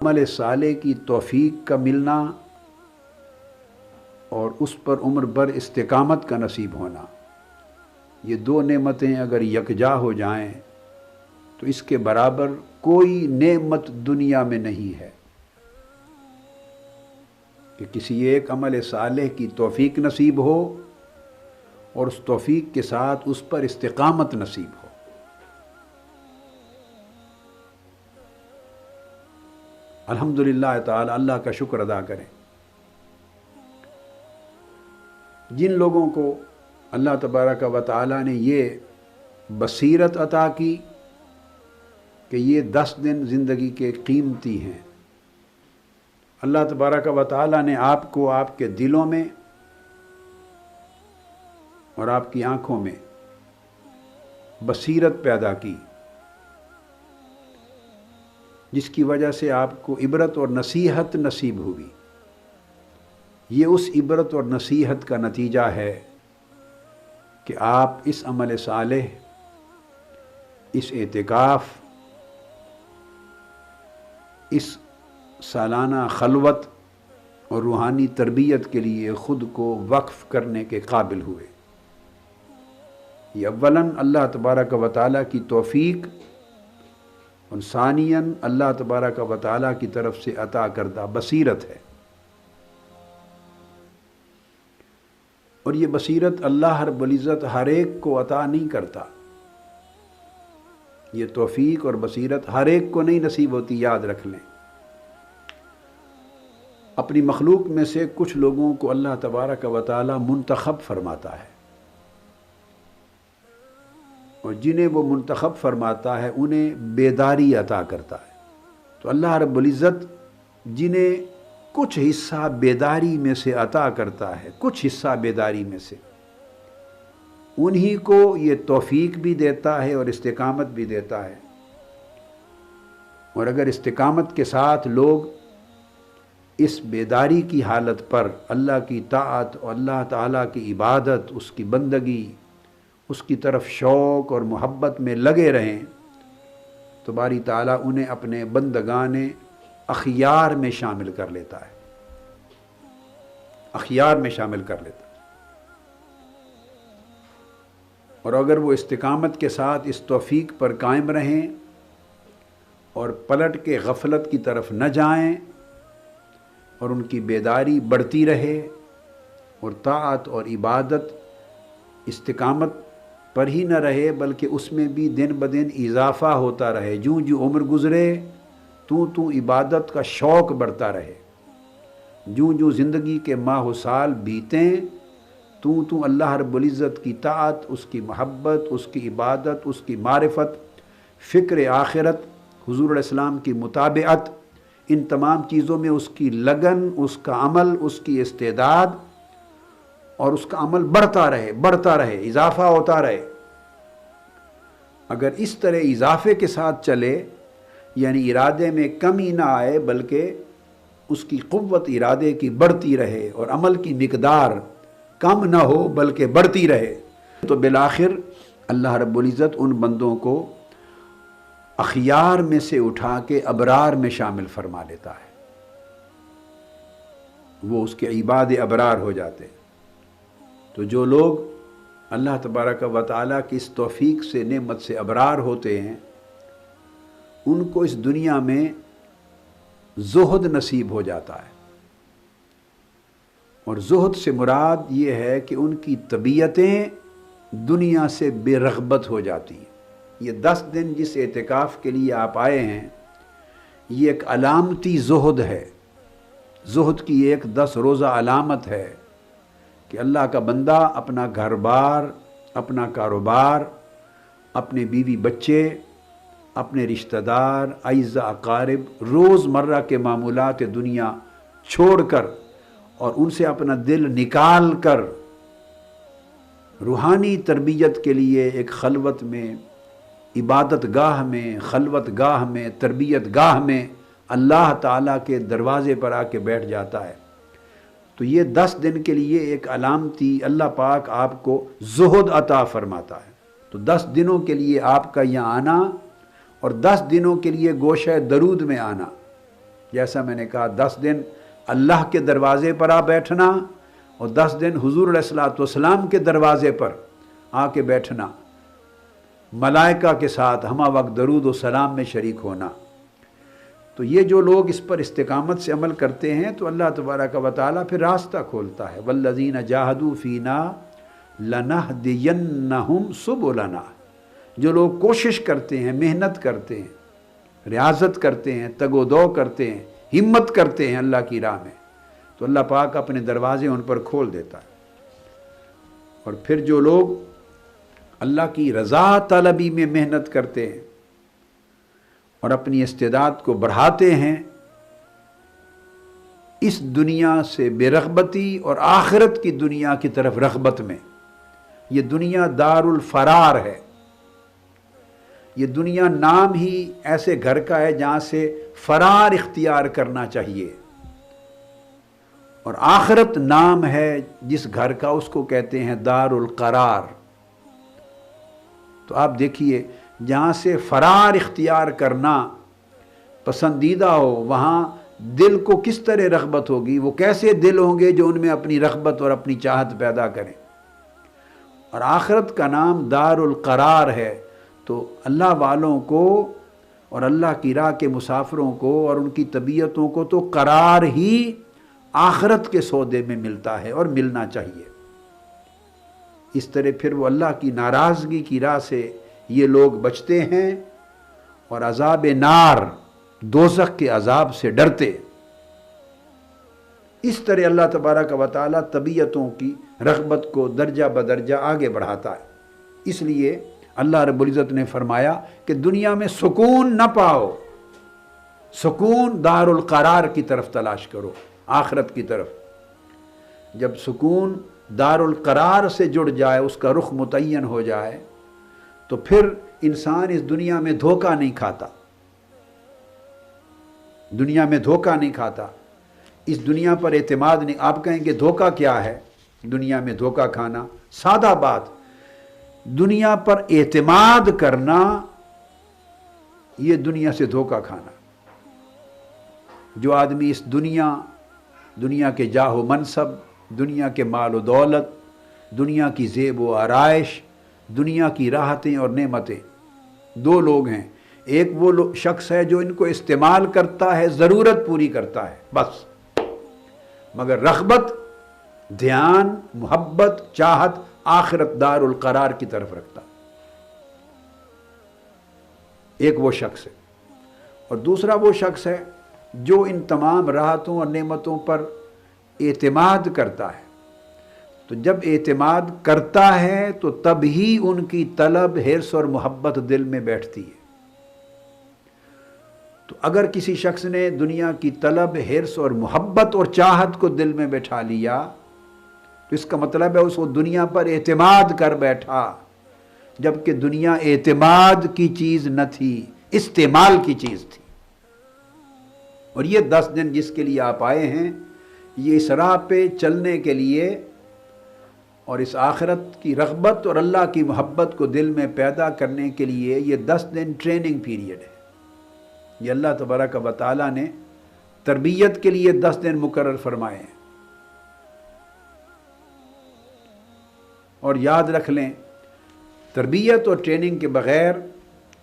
عمل صالح کی توفیق کا ملنا اور اس پر عمر بھر استقامت کا نصیب ہونا، یہ دو نعمتیں اگر یکجا ہو جائیں تو اس کے برابر کوئی نعمت دنیا میں نہیں ہے کہ کسی ایک عمل صالح کی توفیق نصیب ہو اور اس توفیق کے ساتھ اس پر استقامت نصیب ہو۔ الحمدللہ تعالی، اللہ کا شکر ادا کریں۔ جن لوگوں کو اللہ تبارک و تعالی نے یہ بصیرت عطا کی کہ یہ 10 دن زندگی کے قیمتی ہیں، اللہ تبارک و تعالی نے آپ کو آپ کے دلوں میں اور آپ کی آنکھوں میں بصیرت پیدا کی، جس کی وجہ سے آپ کو عبرت اور نصیحت نصیب ہوئی۔ یہ اس عبرت اور نصیحت کا نتیجہ ہے کہ آپ اس عمل صالح، اس اعتکاف، اس سالانہ خلوت اور روحانی تربیت کے لیے خود کو وقف کرنے کے قابل ہوئے۔ یہ اولاً اللہ تبارک و تعالیٰ کی توفیق اور ثانیاً اللہ تبارک و تعالیٰ کی طرف سے عطا کردہ بصیرت ہے۔ اور یہ بصیرت اللہ رب العزت ہر ایک کو عطا نہیں کرتا، یہ توفیق اور بصیرت ہر ایک کو نہیں نصیب ہوتی، یاد رکھ لیں۔ اپنی مخلوق میں سے کچھ لوگوں کو اللہ تبارک و تعالی منتخب فرماتا ہے، اور جنہیں وہ منتخب فرماتا ہے انہیں بیداری عطا کرتا ہے۔ تو اللہ رب العزت جنہیں کچھ حصہ بیداری میں سے عطا کرتا ہے، کچھ حصہ بیداری میں سے، انہی کو یہ توفیق بھی دیتا ہے اور استقامت بھی دیتا ہے۔ اور اگر استقامت کے ساتھ لوگ اس بیداری کی حالت پر اللہ کی طاعت اور اللہ تعالیٰ کی عبادت، اس کی بندگی، اس کی طرف شوق اور محبت میں لگے رہیں تو باری تعالیٰ انہیں اپنے بندگان اخیار میں شامل کر لیتا ہے، اخیار میں شامل کر لیتا ہے۔ اور اگر وہ استقامت کے ساتھ اس توفیق پر قائم رہیں اور پلٹ کے غفلت کی طرف نہ جائیں اور ان کی بیداری بڑھتی رہے اور طاعت اور عبادت استقامت پر ہی نہ رہے بلکہ اس میں بھی دن بدن اضافہ ہوتا رہے، جوں جوں عمر گزرے تو عبادت کا شوق بڑھتا رہے، جوں جوں زندگی کے ماہ و سال بیتیں تو اللہ رب العزت کی طاعت، اس کی محبت، اس کی عبادت، اس کی معرفت، فکر آخرت، حضور علیہ السلام کی متابعت، ان تمام چیزوں میں اس کی لگن، اس کا عمل، اس کی استعداد اور اس کا عمل بڑھتا رہے، اضافہ ہوتا رہے۔ اگر اس طرح اضافے کے ساتھ چلے، یعنی ارادے میں کمی نہ آئے بلکہ اس کی قوت ارادے کی بڑھتی رہے اور عمل کی مقدار کم نہ ہو بلکہ بڑھتی رہے، تو بالآخر اللہ رب العزت ان بندوں کو اخیار میں سے اٹھا کے ابرار میں شامل فرما لیتا ہے، وہ اس کے عباد ابرار ہو جاتے ہیں۔ تو جو لوگ اللہ تبارک و تعالیٰ کی اس توفیق سے، نعمت سے ابرار ہوتے ہیں، ان کو اس دنیا میں زہد نصیب ہو جاتا ہے۔ اور زہد سے مراد یہ ہے کہ ان کی طبیعتیں دنیا سے بے رغبت ہو جاتی ہیں۔ یہ 10 دن جس اعتکاف کے لیے آپ آئے ہیں، یہ ایک علامتی زہد ہے، زہد کی ایک 10 روزہ علامت ہے کہ اللہ کا بندہ اپنا گھر بار، اپنا کاروبار، اپنے بیوی بچے، اپنے رشتہ دار، اعزاء اقارب، روز مرہ کے معمولات دنیا چھوڑ کر اور ان سے اپنا دل نکال کر روحانی تربیت کے لیے ایک خلوت میں، عبادت گاہ میں، خلوت گاہ میں، تربیت گاہ میں اللہ تعالیٰ کے دروازے پر آ کے بیٹھ جاتا ہے۔ تو یہ 10 دن کے لیے ایک علامتی اللہ پاک آپ کو زہد عطا فرماتا ہے۔ تو 10 دنوں کے لیے آپ کا یہاں آنا اور 10 دنوں کے لیے گوشہ درود میں آنا، جیسا میں نے کہا 10 دن اللہ کے دروازے پر آ بیٹھنا اور 10 دن حضور علیہ الصلوۃ والسلام کے دروازے پر آ کے بیٹھنا، ملائکہ کے ساتھ ہمہ وقت درود و سلام میں شریک ہونا، تو یہ جو لوگ اس پر استقامت سے عمل کرتے ہیں تو اللہ تبارک و تعالیٰ پھر راستہ کھولتا ہے۔ والذین جاہدوا فینا لنہدینہم سبلنا، جو لوگ کوشش کرتے ہیں، محنت کرتے ہیں، ریاضت کرتے ہیں، تگ و دو کرتے ہیں، ہمت کرتے ہیں اللہ کی راہ میں، تو اللہ پاک اپنے دروازے ان پر کھول دیتا ہے۔ اور پھر جو لوگ اللہ کی رضا طلبی میں محنت کرتے ہیں اور اپنی استعداد کو بڑھاتے ہیں، اس دنیا سے بے رغبتی اور آخرت کی دنیا کی طرف رغبت میں، یہ دنیا دار الفرار ہے، یہ دنیا نام ہی ایسے گھر کا ہے جہاں سے فرار اختیار کرنا چاہیے، اور آخرت نام ہے جس گھر کا، اس کو کہتے ہیں دار القرار۔ تو آپ دیکھیے جہاں سے فرار اختیار کرنا پسندیدہ ہو، وہاں دل کو کس طرح رغبت ہوگی، وہ کیسے دل ہوں گے جو ان میں اپنی رغبت اور اپنی چاہت پیدا کریں۔ اور آخرت کا نام دار القرار ہے، تو اللہ والوں کو اور اللہ کی راہ کے مسافروں کو اور ان کی طبیعتوں کو تو قرار ہی آخرت کے سودے میں ملتا ہے اور ملنا چاہیے۔ اس طرح پھر وہ اللہ کی ناراضگی کی راہ سے یہ لوگ بچتے ہیں اور عذاب نار، دوزخ کے عذاب سے ڈرتے۔ اس طرح اللہ تبارک و تعالیٰ طبیعتوں کی رغبت کو درجہ بدرجہ آگے بڑھاتا ہے۔ اس لیے اللہ رب العزت نے فرمایا کہ دنیا میں سکون نہ پاؤ، سکون دار القرار کی طرف تلاش کرو، آخرت کی طرف۔ جب سکون دار القرار سے جڑ جائے، اس کا رخ متعین ہو جائے، تو پھر انسان اس دنیا میں دھوکہ نہیں کھاتا، دنیا میں دھوکہ نہیں کھاتا، اس دنیا پر اعتماد نہیں۔ آپ کہیں کہ دھوکہ کیا ہے دنیا میں دھوکہ کھانا؟ سادہ بات، دنیا پر اعتماد کرنا یہ دنیا سے دھوکہ کھانا۔ جو آدمی اس دنیا کے جاہ و منصب، دنیا کے مال و دولت، دنیا کی زیب و آرائش، دنیا کی راحتیں اور نعمتیں، دو لوگ ہیں، ایک وہ شخص ہے جو ان کو استعمال کرتا ہے، ضرورت پوری کرتا ہے بس، مگر رغبت، دھیان، محبت، چاہت آخرت دار القرار کی طرف رکھتا، ایک وہ شخص ہے۔ اور دوسرا وہ شخص ہے جو ان تمام راحتوں اور نعمتوں پر اعتماد کرتا ہے۔ تو جب اعتماد کرتا ہے تو تب ہی ان کی طلب، حرص اور محبت دل میں بیٹھتی ہے۔ تو اگر کسی شخص نے دنیا کی طلب، حرص اور محبت اور چاہت کو دل میں بٹھا لیا تو اس کا مطلب ہے اس کو دنیا پر اعتماد کر بیٹھا، جبکہ دنیا اعتماد کی چیز نہ تھی، استعمال کی چیز تھی۔ اور یہ 10 دن جس کے لیے آپ آئے ہیں، یہ اس راہ پہ چلنے کے لیے اور اس آخرت کی رغبت اور اللہ کی محبت کو دل میں پیدا کرنے کے لیے یہ 10 دن ٹریننگ پیریڈ ہے۔ یہ اللہ تبارک و تعالیٰ نے تربیت کے لیے 10 دن مقرر فرمائے ہیں۔ اور یاد رکھ لیں، تربیت اور ٹریننگ کے بغیر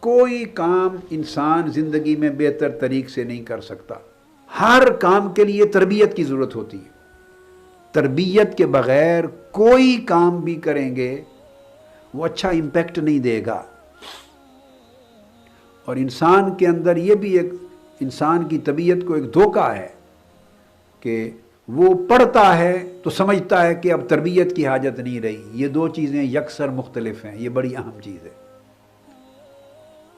کوئی کام انسان زندگی میں بہتر طریق سے نہیں کر سکتا۔ ہر کام کے لیے تربیت کی ضرورت ہوتی ہے۔ تربیت کے بغیر کوئی کام بھی کریں گے وہ اچھا امپیکٹ نہیں دے گا۔ اور انسان کے اندر یہ بھی ایک انسان کی طبیعت کو ایک دھوکہ ہے کہ وہ پڑھتا ہے تو سمجھتا ہے کہ اب تربیت کی حاجت نہیں رہی۔ یہ دو چیزیں یکسر مختلف ہیں، یہ بڑی اہم چیز ہے۔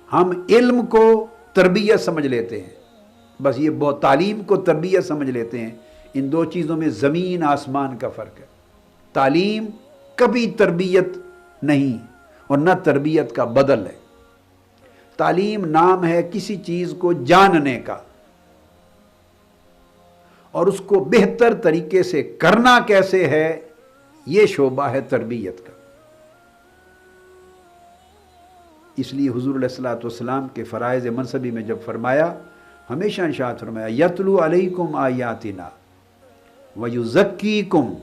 ہم علم کو تربیت سمجھ لیتے ہیں، بس یہ بہت تعلیم کو تربیت سمجھ لیتے ہیں۔ ان دو چیزوں میں زمین آسمان کا فرق ہے۔ تعلیم کبھی تربیت نہیں اور نہ تربیت کا بدل ہے۔ تعلیم نام ہے کسی چیز کو جاننے کا، اور اس کو بہتر طریقے سے کرنا کیسے ہے، یہ شعبہ ہے تربیت کا۔ اس لیے حضور علیہ الصلوۃ والسلام کے فرائض منصبی میں جب فرمایا ہمیشہ ارشاد فرمایا یتلو علیکم آیاتنا ویزکیکم،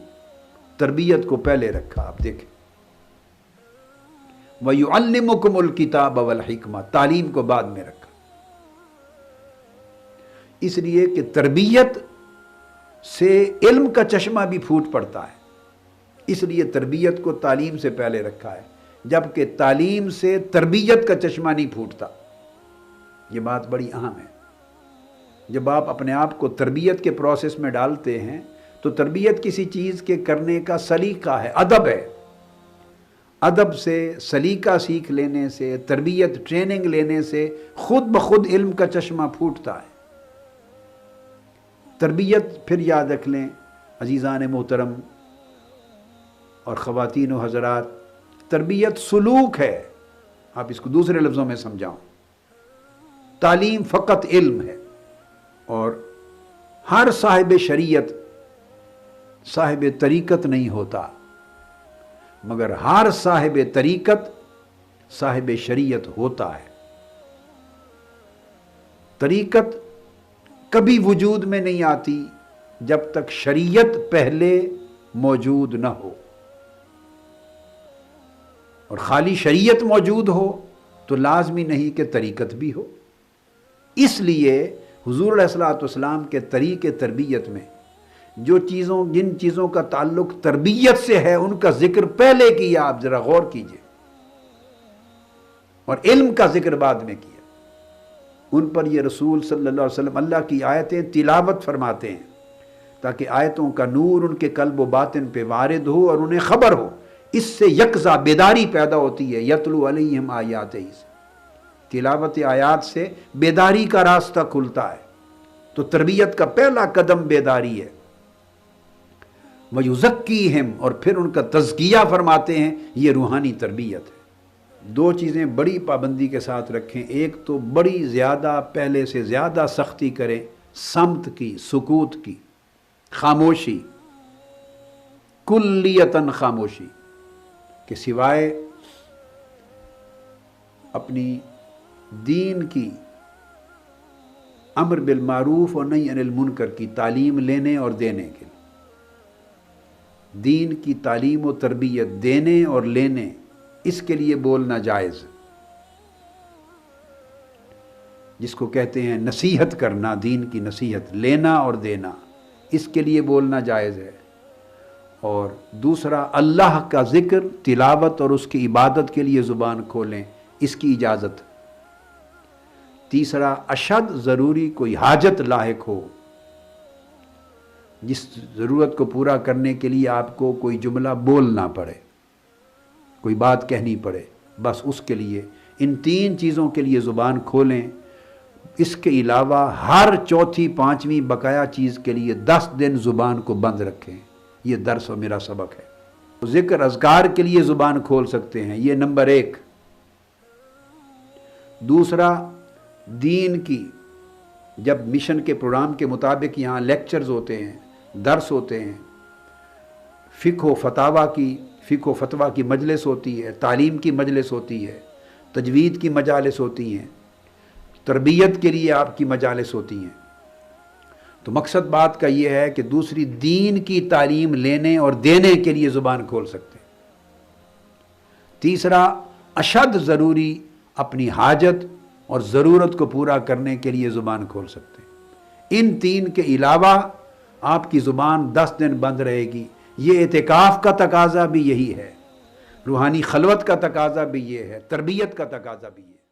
تربیت کو پہلے رکھا، آپ دیکھیں، وَيُعَلِّمُكُمُ الْكِتَابَ وَالْحِكْمَةَ، تعلیم کو بعد میں رکھا، اس لیے کہ تربیت سے علم کا چشمہ بھی پھوٹ پڑتا ہے، اس لیے تربیت کو تعلیم سے پہلے رکھا ہے، جبکہ تعلیم سے تربیت کا چشمہ نہیں پھوٹتا۔ یہ بات بڑی اہم ہے۔ جب آپ اپنے آپ کو تربیت کے پروسیس میں ڈالتے ہیں تو تربیت کسی چیز کے کرنے کا سلیقہ ہے، ادب ہے، ادب سے، سلیقہ سیکھ لینے سے، تربیت ٹریننگ لینے سے خود بخود علم کا چشمہ پھوٹتا ہے۔ تربیت پھر یاد رکھ لیں عزیزان محترم اور خواتین و حضرات، تربیت سلوک ہے، آپ اس کو دوسرے لفظوں میں سمجھاؤں، تعلیم فقط علم ہے، اور ہر صاحب شریعت صاحب طریقت نہیں ہوتا، مگر ہر صاحب طریقت صاحب شریعت ہوتا ہے۔ طریقت کبھی وجود میں نہیں آتی جب تک شریعت پہلے موجود نہ ہو، اور خالی شریعت موجود ہو تو لازمی نہیں کہ طریقت بھی ہو۔ اس لیے حضور علیہ الصلوۃ والسلام کے طریق تربیت میں جن چیزوں کا تعلق تربیت سے ہے ان کا ذکر پہلے کیا، آپ ذرا غور کیجئے، اور علم کا ذکر بعد میں کیا۔ ان پر یہ رسول صلی اللہ علیہ وسلم اللہ کی آیتیں تلاوت فرماتے ہیں تاکہ آیتوں کا نور ان کے قلب و باطن پہ وارد ہو اور انہیں خبر ہو، اس سے یکزا بیداری پیدا ہوتی ہے۔ یتلو علیہم آیاتہ، تلاوت آیات سے بیداری کا راستہ کھلتا ہے، تو تربیت کا پہلا قدم بیداری ہے۔ وَيُزَكِّيهِمْ، اور پھر ان کا تزکیہ فرماتے ہیں، یہ روحانی تربیت ہے۔ دو چیزیں بڑی پابندی کے ساتھ رکھیں، ایک تو بڑی زیادہ، پہلے سے زیادہ سختی کریں صمت کی، سکوت کی، خاموشی، کلیتاً خاموشی، کہ سوائے اپنی دین کی امر بالمعروف اور نہی عن المنکر کی تعلیم لینے اور دینے کے لیے، دین کی تعلیم و تربیت دینے اور لینے، اس کے لیے بولنا جائز، جس کو کہتے ہیں نصیحت کرنا، دین کی نصیحت لینا اور دینا، اس کے لیے بولنا جائز ہے۔ اور دوسرا اللہ کا ذکر، تلاوت اور اس کی عبادت کے لیے زبان کھولیں، اس کی اجازت۔ تیسرا، اشد ضروری کوئی حاجت لاحق ہو، جس ضرورت کو پورا کرنے کے لیے آپ کو کوئی جملہ بولنا پڑے، کوئی بات کہنی پڑے، بس اس کے لیے، ان تین چیزوں کے لیے زبان کھولیں۔ اس کے علاوہ ہر چوتھی پانچویں بقایا چیز کے لیے 10 دن زبان کو بند رکھیں۔ یہ درس و میرا سبق ہے۔ ذکر اذکار کے لیے زبان کھول سکتے ہیں، یہ نمبر 1۔ دوسرا، دین کی، جب مشن کے پروگرام کے مطابق یہاں لیکچرز ہوتے ہیں، درس ہوتے ہیں، فقہ و فتویٰ کی مجلس ہوتی ہے، تعلیم کی مجلس ہوتی ہے، تجوید کی مجالس ہوتی ہیں، تربیت کے لیے آپ کی مجالس ہوتی ہیں، تو مقصد بات کا یہ ہے کہ دوسری دین کی تعلیم لینے اور دینے کے لیے زبان کھول سکتے ہیں۔ تیسرا، اشد ضروری اپنی حاجت اور ضرورت کو پورا کرنے کے لیے زبان کھول سکتے ہیں۔ ان تین کے علاوہ آپ کی زبان 10 دن بند رہے گی۔ یہ اعتکاف کا تقاضا بھی یہی ہے، روحانی خلوت کا تقاضا بھی یہ ہے، تربیت کا تقاضا بھی یہ ہے۔